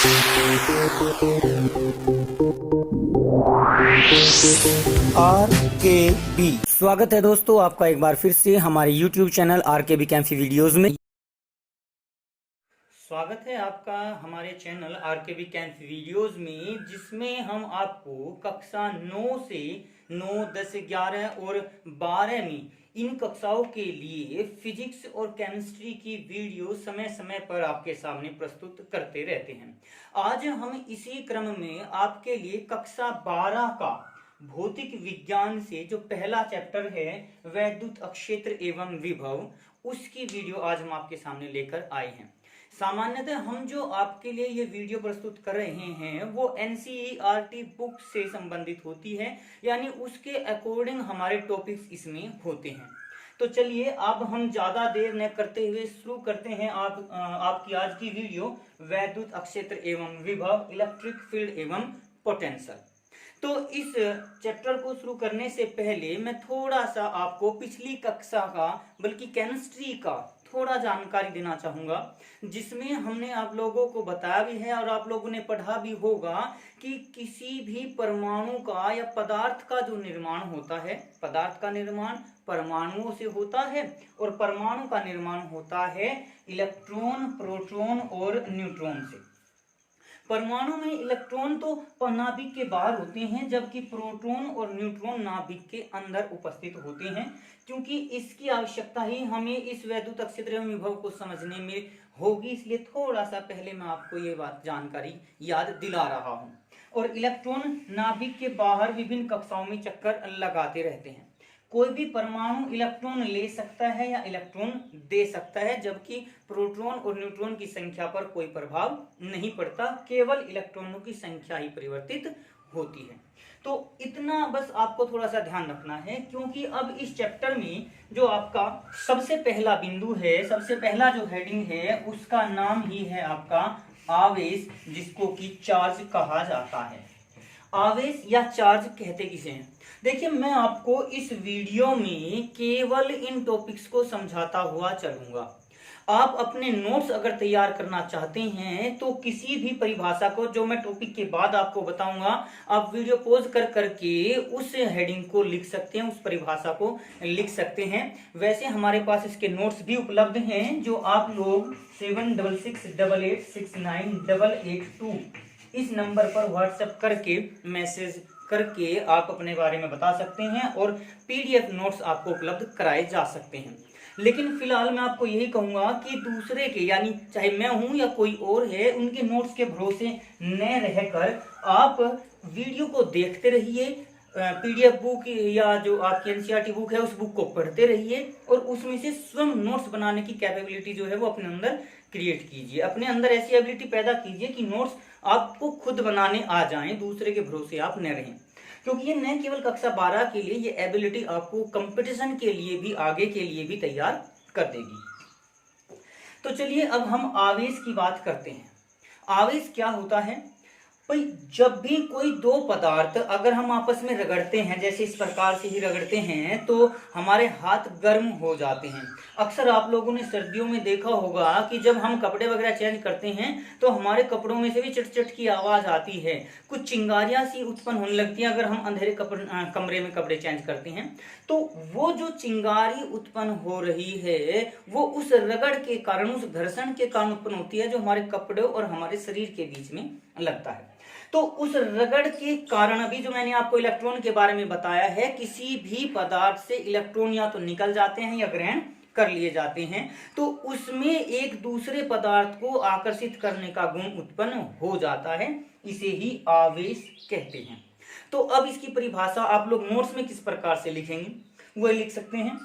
RKB स्वागत है दोस्तों आपका एक बार फिर से हमारे YouTube चैनल RKB कैंफी वीडियोस में। स्वागत है आपका हमारे चैनल RKB कैंफी वीडियोस में, जिसमें हम आपको कक्षा 9 से 9, 10, 11 और 12वीं इन कक्षाओं के लिए फिजिक्स और केमिस्ट्री की वीडियो समय समय पर आपके सामने प्रस्तुत करते रहते हैं। आज हम इसी क्रम में आपके लिए कक्षा 12 का भौतिक विज्ञान से जो पहला चैप्टर है वैद्युत अक्षेत्र एवं विभव, उसकी वीडियो आज हम आपके सामने लेकर आए हैं। सामान्यतः हम जो आपके लिए ये वीडियो प्रस्तुत कर रहे हैं वो NCERT बुक से संबंधित होती है, यानी उसके अकॉर्डिंग हमारे टॉपिक्स इसमें होते हैं। तो चलिए अब हम ज्यादा देर न करते हुए शुरू करते हैं आपकी आज की वीडियो वैद्युत अक्षेत्र एवं विभव, इलेक्ट्रिक फील्ड एवं पोटेंशियल। तो इस चैप्टर को शुरू करने से पहले मैं थोड़ा सा आपको पिछली कक्षा का बल्कि केमिस्ट्री का थोड़ा जानकारी देना चाहूंगा, जिसमें हमने आप लोगों को बताया भी है और आप लोगों ने पढ़ा भी होगा कि किसी भी परमाणु का या पदार्थ का जो निर्माण होता है, पदार्थ का निर्माण परमाणुओं से होता है और परमाणु का निर्माण होता है इलेक्ट्रॉन, प्रोटॉन और न्यूट्रॉन से। परमाणु में इलेक्ट्रॉन तो नाभिक के बाहर होते हैं, जबकि प्रोटॉन और न्यूट्रॉन नाभिक के अंदर उपस्थित होते हैं। क्योंकि इसकी आवश्यकता ही हमें इस वैद्युत अक्षेत्र एवं विभव को समझने में होगी, इसलिए थोड़ा सा पहले मैं आपको ये बात जानकारी याद दिला रहा हूं। और इलेक्ट्रॉन नाभिक के बाहर विभिन्न कक्षाओं में चक्कर लगाते रहते हैं। कोई भी परमाणु इलेक्ट्रॉन ले सकता है या इलेक्ट्रॉन दे सकता है, जबकि प्रोटॉन और न्यूट्रॉन की संख्या पर कोई प्रभाव नहीं पड़ता, केवल इलेक्ट्रॉनों की संख्या ही परिवर्तित होती है। तो इतना बस आपको थोड़ा सा ध्यान रखना है, क्योंकि अब इस चैप्टर में जो आपका सबसे पहला बिंदु है, सबसे पहला जो हेडिंग है, उसका नाम ही है आपका आवेश, जिसको कि चार्ज कहा जाता है। आवेश या चार्ज कहते किसे हैं? देखिए, मैं आपको इस वीडियो में केवल इन टॉपिक्स को समझाता हुआ चलूंगा। आप अपने नोट्स अगर तैयार करना चाहते हैं तो किसी भी परिभाषा को जो मैं टॉपिक के बाद आपको बताऊंगा, आप वीडियो पॉज कर करके उस हेडिंग को लिख सकते हैं, उस परिभाषा को लिख सकते हैं। वैसे हमारे पास इसके नोट्स भी उपलब्ध हैं, जो आप लोग 7668869882 इस नंबर पर व्हाट्सएप करके मैसेज करके आप अपने बारे में बता सकते हैं और PDF नोट्स आपको उपलब्ध कराए जा सकते हैं। लेकिन फिलहाल मैं आपको यही कहूंगा कि दूसरे के, यानी चाहे मैं हूं या कोई और है, उनके नोट्स के भरोसे न रहकर आप वीडियो को देखते रहिए, PDF बुक या जो आपकी NCERT बुक है उस बुक को पढ़ते रहिए और उसमें से स्वयं नोट्स बनाने की कैपेबिलिटी जो है वो अपने अंदर क्रिएट कीजिए। अपने अंदर ऐसी एबिलिटी पैदा कीजिए कि नोट्स आपको खुद बनाने आ जाएं, दूसरे के भरोसे आप न रहें। क्योंकि ये न केवल कक्षा 12 के लिए, ये एबिलिटी आपको कंपटीशन के लिए भी, आगे के लिए भी तैयार कर देगी। तो चलिए अब हम आवेश की बात करते हैं। आवेश क्या होता है भाई? जब भी कोई दो पदार्थ अगर हम आपस में रगड़ते हैं, जैसे इस प्रकार से ही रगड़ते हैं, तो हमारे हाथ गर्म हो जाते हैं। अक्सर आप लोगों ने सर्दियों में देखा होगा कि जब हम कपड़े वगैरह चेंज करते हैं तो हमारे कपड़ों में से भी चट चट की आवाज आती है, कुछ चिंगारियां सी उत्पन्न होने लगती हैं अगर हम अंधेरे कमरे में कपड़े चेंज करते हैं। तो वो जो चिंगारी उत्पन्न हो रही है वो उस रगड़ के कारण, उस घर्षण के कारण उत्पन्न होती है, जो हमारे कपड़ों और हमारे शरीर के बीच में लगता है। तो उस रगड़ के कारण, अभी जो मैंने आपको इलेक्ट्रॉन के बारे में बताया है, किसी भी पदार्थ से इलेक्ट्रॉन या तो निकल जाते हैं या ग्रहण कर लिए जाते हैं, तो उसमें एक दूसरे पदार्थ को आकर्षित करने का गुण उत्पन्न हो जाता है, इसे ही आवेश कहते हैं। तो अब इसकी परिभाषा आप लोग नोट्स में किस प्रकार से लिखेंगे, वो लिख सकते हैं।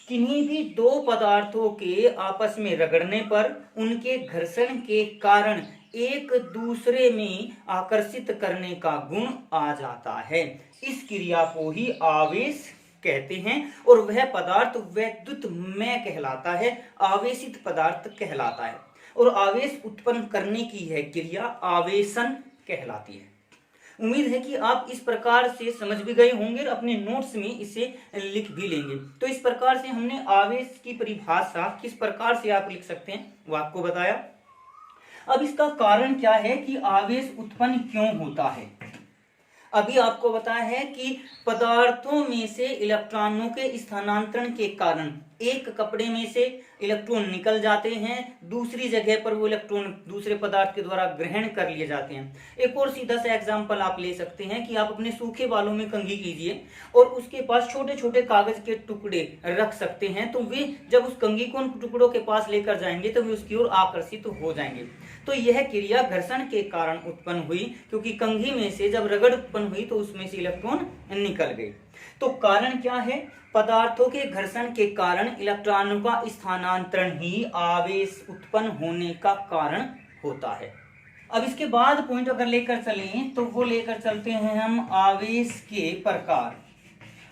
किन्हीं भी दो पदार्थों के आपस में रगड़ने पर उनके घर्षण के कारण एक दूसरे में आकर्षित करने का गुण आ जाता है। इस क्रिया को ही आवेश कहते हैं और वह पदार्थ वैद्युतमय कहलाता है, आवेशित पदार्थ कहलाता है। और आवेश उत्पन्न करने की यह क्रिया आवेशन कहलाती है। उम्मीद है कि आप इस प्रकार से समझ भी गए होंगे और अपने नोट्स में इसे लिख भी लेंगे। तो इस प्रकार से हमने आवेश की परिभाषा किस प्रकार से आप लिख सकते हैं वो आपको बताया। अब इसका कारण क्या है कि आवेश उत्पन्न क्यों होता है। अभी आपको बताया है कि पदार्थों में से इलेक्ट्रॉनों के स्थानांतरण के कारण एक कपड़े में से इलेक्ट्रॉन निकल जाते हैं, दूसरी जगह पर वो इलेक्ट्रॉन दूसरे पदार्थ के द्वारा ग्रहण कर लिए जाते हैं। एक और सीधा सा एग्जांपल आप ले सकते हैं कि आप अपने सूखे बालों में कंघी कीजिए और उसके पास छोटे छोटे कागज के टुकड़े रख सकते हैं, तो वे जब उस कंघी को उन टुकड़ों के पास लेकर जाएंगे तो वे उसकी ओर आकर्षित हो जाएंगे। तो यह क्रिया घर्षण के कारण उत्पन्न हुई, क्योंकि कंघी में से जब रगड़ उत्पन्न हुई तो उसमें से इलेक्ट्रॉन निकल गए। तो कारण क्या है, पदार्थों के घर्षण के कारण इलेक्ट्रॉनों का स्थानांतरण ही आवेश उत्पन्न होने का कारण होता है। अब इसके बाद पॉइंट अगर लेकर चलें तो वो लेकर चलते हैं हम आवेश के प्रकार।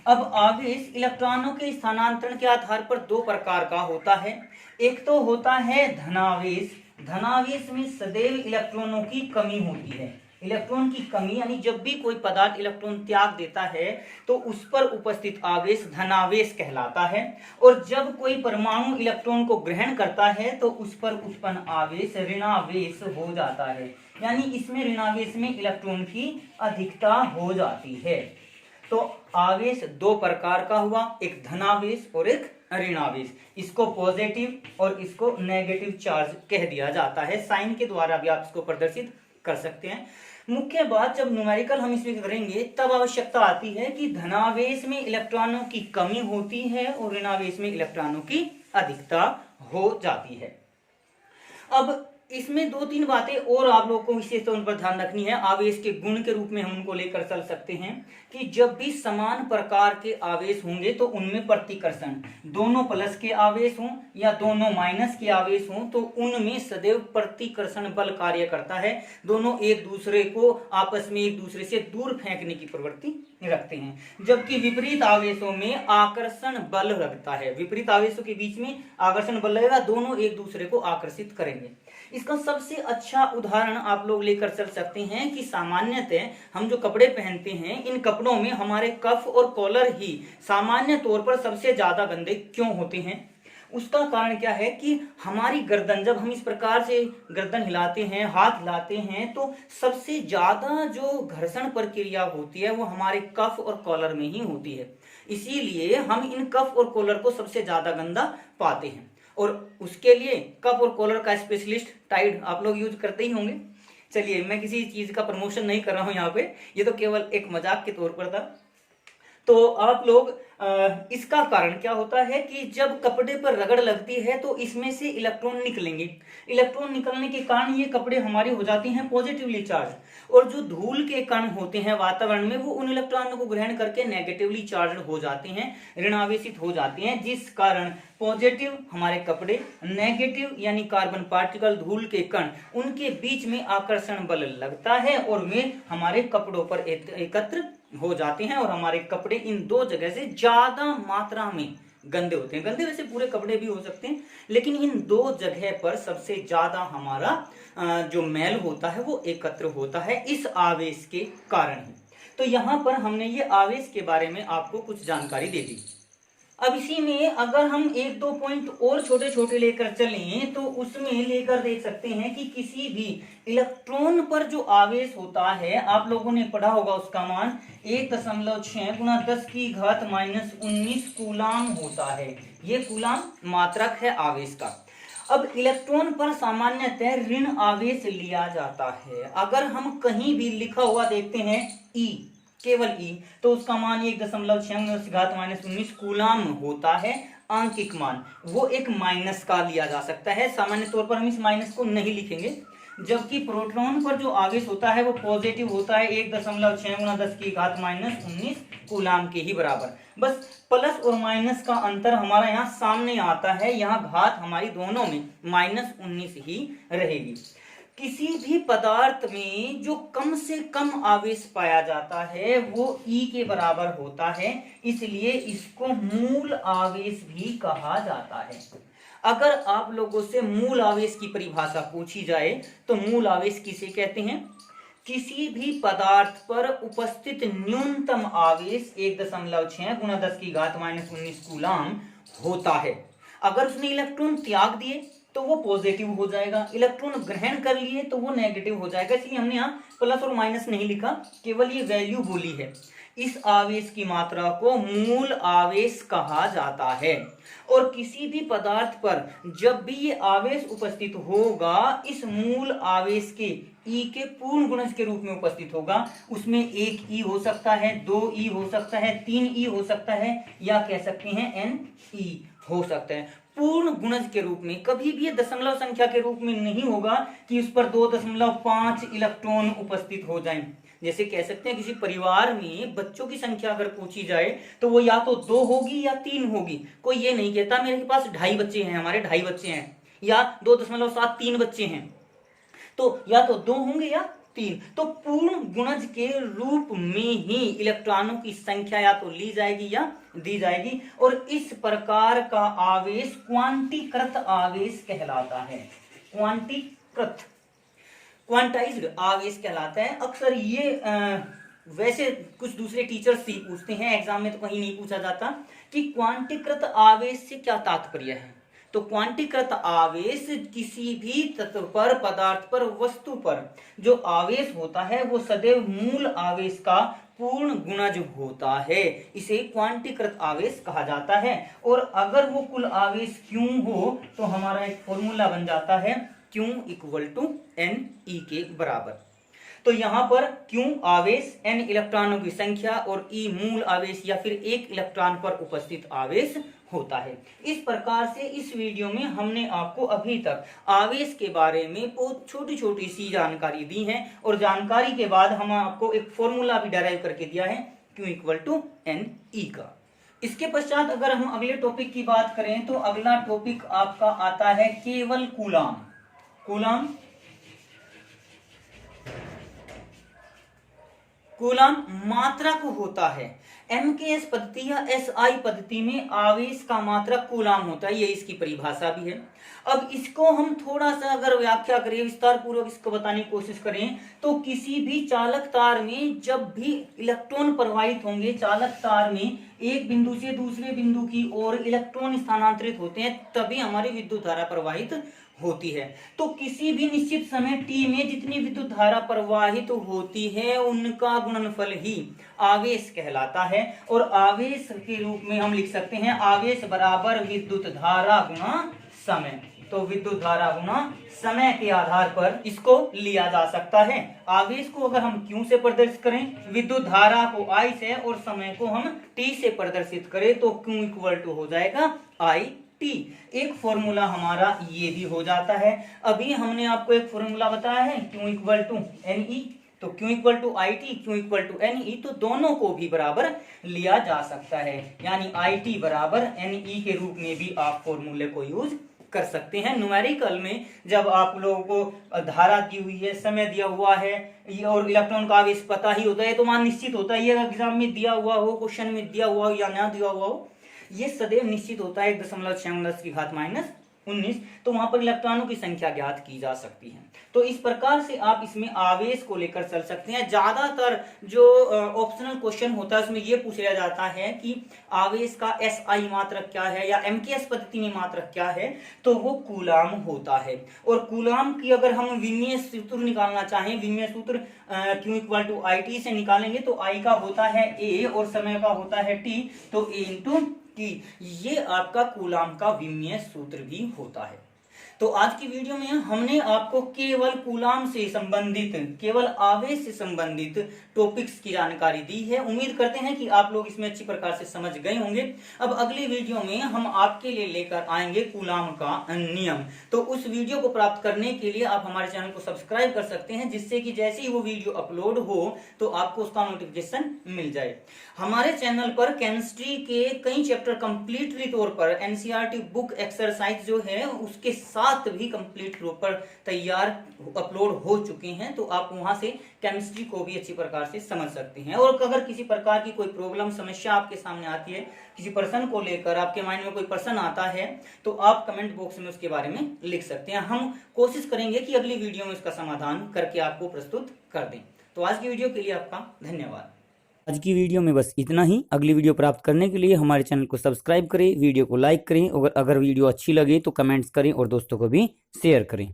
अब आवेश इलेक्ट्रॉनों के स्थानांतरण के आधार पर दो प्रकार का होता है। एक तो होता है धनावेश। धनावेश में सदैव इलेक्ट्रॉनों की कमी होती है। इलेक्ट्रॉन की कमी यानी जब भी कोई पदार्थ इलेक्ट्रॉन त्याग देता है तो उस पर उपस्थित आवेश धनावेश कहलाता है, और जब कोई परमाणु इलेक्ट्रॉन को ग्रहण करता है तो उस पर उत्पन्न आवेश ऋणावेश हो जाता है, यानी इसमें ऋणावेश में इलेक्ट्रॉन की अधिकता हो जाती है। तो आवेश दो प्रकार का हुआ, एक धनावेश और एक ऋणावेश। इसको पॉजिटिव और इसको नेगेटिव चार्ज कह दिया जाता है। साइन के द्वारा भी आप इसको प्रदर्शित कर सकते हैं। मुख्य बात, जब न्यूमेरिकल हम इसमें करेंगे तब आवश्यकता आती है कि धनावेश में इलेक्ट्रॉनों की कमी होती है और ऋणावेश में इलेक्ट्रॉनों की अधिकता हो जाती है। अब इसमें दो तीन बातें और आप लोगों को विशेष तौर पर ध्यान रखनी है। आवेश के गुण के रूप में हम उनको लेकर चल सकते हैं कि जब भी समान प्रकार के आवेश होंगे तो उनमें प्रतिकर्षण, दोनों प्लस के आवेश हों या दोनों माइनस के आवेश हों, तो उनमें सदैव प्रतिकर्षण बल कार्य करता है। दोनों एक दूसरे को आपस में एक दूसरे से दूर फेंकने की प्रवृत्ति रखते हैं, जबकि विपरीत आवेशों में आकर्षण बल लगता है। विपरीत आवेशों के बीच में आकर्षण बल लगेगा, दोनों एक दूसरे को आकर्षित करेंगे। इसका सबसे अच्छा उदाहरण आप लोग लेकर चल सकते हैं कि सामान्यतः हम जो कपड़े पहनते हैं, इन कपड़ों में हमारे कफ और कॉलर ही सामान्य तौर पर सबसे ज्यादा गंदे क्यों होते हैं। उसका कारण क्या है कि हमारी गर्दन, जब हम इस प्रकार से गर्दन हिलाते हैं, हाथ हिलाते हैं, तो सबसे ज्यादा जो घर्षण प्रक्रिया होती है वो हमारे कफ और कॉलर में ही होती है। इसीलिए हम इन कफ और कॉलर को सबसे ज्यादा गंदा पाते हैं, और उसके लिए कफ और कॉलर का स्पेशलिस्ट टाइड आप लोग यूज करते ही होंगे। चलिए, मैं किसी चीज का प्रमोशन नहीं कर रहा हूं यहाँ पे, ये तो केवल एक मजाक के तौर पर था। तो आप लोग इसका कारण क्या होता है कि जब कपड़े पर रगड़ लगती है तो इसमें से इलेक्ट्रॉन निकलेंगे। इलेक्ट्रॉन निकलने के कारण ये कपड़े हमारे हो जाते हैं पॉजिटिवली चार्ज, और जो धूल के कण होते हैं वातावरण में वो उन इलेक्ट्रॉनों को ग्रहण करके नेगेटिवली चार्ज हो जाते हैं, ऋणावेशित हो जाते हैं, जिस कारण पॉजिटिव हमारे कपड़े, नेगेटिव यानी कार्बन पार्टिकल धूल के कण, उनके बीच में आकर्षण बल लगता है और वे हमारे कपड़ों पर एकत्र हो जाते हैं, और हमारे कपड़े इन दो जगह से ज्यादा मात्रा में गंदे होते हैं। गंदे वैसे पूरे कपड़े भी हो सकते हैं, लेकिन इन दो जगह पर सबसे ज्यादा हमारा जो मैल होता है वो एकत्र होता है इस आवेश के कारण ही। तो यहां पर हमने ये आवेश के बारे में आपको कुछ जानकारी दे दी। अब इसी में अगर हम एक दो पॉइंट और छोटे छोटे लेकर चलें तो उसमें लेकर देख सकते हैं कि किसी भी इलेक्ट्रॉन पर जो आवेश होता है, आप लोगों ने पढ़ा होगा उसका मान 1.6 गुणा 10⁻⁻19 कूलाम होता है। ये कूलाम मात्रक है आवेश का। अब इलेक्ट्रॉन पर सामान्यतः ऋण आवेश लिया जाता है। अगर हम कहीं भी लिखा हुआ देखते हैं E, केवल E, तो उसका मान 1.6 × 10⁻⁻19 कूलाम होता है। आंकिक मान वो एक माइनस का लिया जा सकता है। सामान्य तौर पर हम इस माइनस को नहीं लिखेंगे, जबकि प्रोटॉन पर जो आवेश होता है वो पॉजिटिव होता है, 1.6 × 10⁻⁻19 कूलाम के ही बराबर। बस प्लस और माइनस का अंतर हमारा यहाँ सामने आता है, यहाँ घात हमारी दोनों में -19 ही रहेगी। किसी भी पदार्थ में जो कम से कम आवेश पाया जाता है वो E के बराबर होता है, इसलिए इसको मूल आवेश भी कहा जाता है। अगर आप लोगों से मूल आवेश की परिभाषा पूछी जाए तो मूल आवेश किसे कहते हैं? किसी भी पदार्थ पर उपस्थित न्यूनतम आवेश 1.6 × 10⁻⁻19 कूलाम होता है। अगर उसने इलेक्ट्रॉन त्याग दिए तो वो पॉजिटिव हो जाएगा, इलेक्ट्रॉन ग्रहण कर लिए तो वो नेगेटिव हो जाएगा। इसलिए हमने यहाँ प्लस और माइनस नहीं लिखा, केवल ये वैल्यू बोली है। इस आवेश की मात्रा को मूल आवेश कहा जाता है। और किसी भी पदार्थ पर जब भी ये आवेश उपस्थित होगा, इस मूल आवेश के ई के पूर्ण गुणज के रूप में उपस्थित होगा। उसमें 1 ई हो सकता है, 2 ई हो सकता है, 3 ई हो सकता है, या कह सकते हैं एन ई हो सकता है। पूर्ण गुणज के रूप में, कभी भी ये दशमलव संख्या के रूप में नहीं होगा कि उस पर 2.5 इलेक्ट्रॉन उपस्थित हो जाएं। जैसे कह सकते हैं किसी परिवार में बच्चों की संख्या अगर पूछी जाए तो वो या तो 2 होगी या 3 होगी। कोई ये नहीं कहता मेरे पास 2.5 बच्चे हैं, हमारे 2.5 बच्चे हैं, या 2.73 बच्चे हैं। तो या तो 2 होंगे या 3। तो पूर्ण गुणज के रूप में ही इलेक्ट्रॉनों की संख्या या तो ली जाएगी या दी जाएगी। और इस प्रकार का आवेश क्वांटीकृत आवेश कहलाता है। क्वांटीकृत, क्वांटाइज्ड आवेश कहलाता है। अक्सर ये वैसे कुछ दूसरे टीचर्स ही पूछते हैं, एग्जाम में तो कहीं नहीं पूछा जाता कि क्वांटीकृत आवेश से क्या तात्पर्य है। तो क्वांटीकृत आवेश किसी भी तत्व पर, पदार्थ पर, वस्तु पर जो आवेश होता है वो सदैव मूल आवेश का पूर्ण गुणज होता है। इसे क्वांटीकृत आवेश कहा जाता है। और अगर वो कुल आवेश क्यू हो तो हमारा एक फॉर्मूला बन जाता है Q equal to N E के बराबर। तो यहां पर Q आवेश, n इलेक्ट्रॉनों की संख्या और E मूल आवेश या फिर एक इलेक्ट्रॉन पर उपस्थित आवेश होता है। इस प्रकार से इस वीडियो में हमने आपको अभी तक आवेश के बारे में बहुत छोटी छोटी सी जानकारी दी है। और जानकारी के बाद हम आपको एक फॉर्मूला भी डिराइव करके दिया है Q equal to N E का। इसके पश्चात अगर हम अगले टॉपिक की बात करें तो अगला टॉपिक आपका आता है केवल कूलाम। कूलाम, कूलाम मात्रक होता है। एमकेएस पद्धति या एसआई पद्धति में आवेश का मात्रक कूलाम होता है, ये इसकी परिभाषा भी है। अब इसको हम थोड़ा सा अगर व्याख्या करें, विस्तार पूर्वक इसको बताने की कोशिश करें तो किसी भी चालक तार में जब भी इलेक्ट्रॉन प्रवाहित होंगे, चालक तार में एक बिंदु से दूसरे बिंदु की ओर इलेक्ट्रॉन स्थानांतरित होते हैं, तभी हमारी विद्युत धारा प्रवाहित होती है। तो किसी भी निश्चित समय t में जितनी विद्युत धारा प्रवाहित होती है उनका गुणनफल ही आवेश कहलाता है। और आवेश के रूप में हम लिख सकते हैं आवेश बराबर विद्युत धारा गुणा समय। तो विद्युत धारा गुणा समय के आधार पर इसको लिया जा सकता है। आवेश को अगर हम Q से प्रदर्शित करें, विद्युत धारा को I से और समय को हम T से प्रदर्शित करें तो Q इक्वल टू हो जाएगा I T। एक फॉर्मूला हमारा ये भी हो जाता है। अभी हमने आपको एक फॉर्मूला बताया है Q equal to N E, तो Q equal to I T, Q equal to N E, तो दोनों को भी बराबर लिया जा सकता है। यानी आई टी बराबर एन ई के रूप में भी आप फॉर्मूले को यूज कर सकते हैं। न्यूमेरिकल में जब आप लोगों को धारा दी हुई है, समय दिया हुआ है और इलेक्ट्रॉन का आवेश पता ही होता है तो मान निश्चित होता है, ये एग्जाम में दिया हुआ हो, क्वेश्चन में दिया हुआ हो या ना दिया हुआ हो, ये सदैव निश्चित होता है 1.6 तो वहां पर इलेक्ट्रॉनों की संख्या ज्ञात की जा सकती है। तो इस प्रकार से आप इसमें आवेश को लेकर चल सकते हैं। ज्यादातर जो ऑप्शनल क्वेश्चन होता है उसमें ये पूछा जाता है कि आवेश का एसआई मात्रक क्या है या एमकेएस पद्धति में मात्रक क्या है, तो वो कूलाम होता है। और कूलाम की अगर हम विमीय सूत्र निकालना चाहें, विमीय सूत्र Q equal to I T से निकालेंगे तो I का होता है A और समय का होता है T, तो A इंटू T, ये आपका कूलाम का विमीय सूत्र भी होता है। तो आज की वीडियो में हमने आपको केवल कूलाम से संबंधित, केवल आवेश से संबंधित टॉपिक्स की जानकारी दी है। उम्मीद करते हैं कि आप लोग इसमें अच्छी प्रकार से समझ गए होंगे। अब अगली वीडियो में हम आपके लिए लेकर आएंगे कूलाम का नियम। तो उस वीडियो को प्राप्त करने के लिए आप हमारे चैनल को सब्सक्राइब कर सकते हैं, जिससे कि जैसे ही वो वीडियो अपलोड हो तो आपको उसका नोटिफिकेशन मिल जाए। हमारे चैनल पर केमिस्ट्री के कई चैप्टर कंप्लीटली तौर पर एनसीईआरटी बुक एक्सरसाइज जो है उसके साथ भी कंप्लीट रूप पर तैयार अपलोड हो चुके हैं, तो आप वहां से केमिस्ट्री को भी अच्छी प्रकार से समझ सकते हैं। और अगर किसी प्रकार की कोई प्रॉब्लम, समस्या आपके सामने आती है, किसी प्रश्न को लेकर आपके माइंड में कोई प्रश्न आता है, तो आप कमेंट बॉक्स में उसके बारे में लिख सकते हैं। हम कोशिश करेंगे कि अगली वीडियो में उसका समाधान करके आपको प्रस्तुत कर दें। तो आज की वीडियो के लिए आपका धन्यवाद। आज की वीडियो में बस इतना ही। अगली वीडियो प्राप्त करने के लिए हमारे चैनल को सब्सक्राइब करें, वीडियो को लाइक करें और अगर वीडियो अच्छी लगे तो कमेंट्स करें और दोस्तों को भी शेयर करें।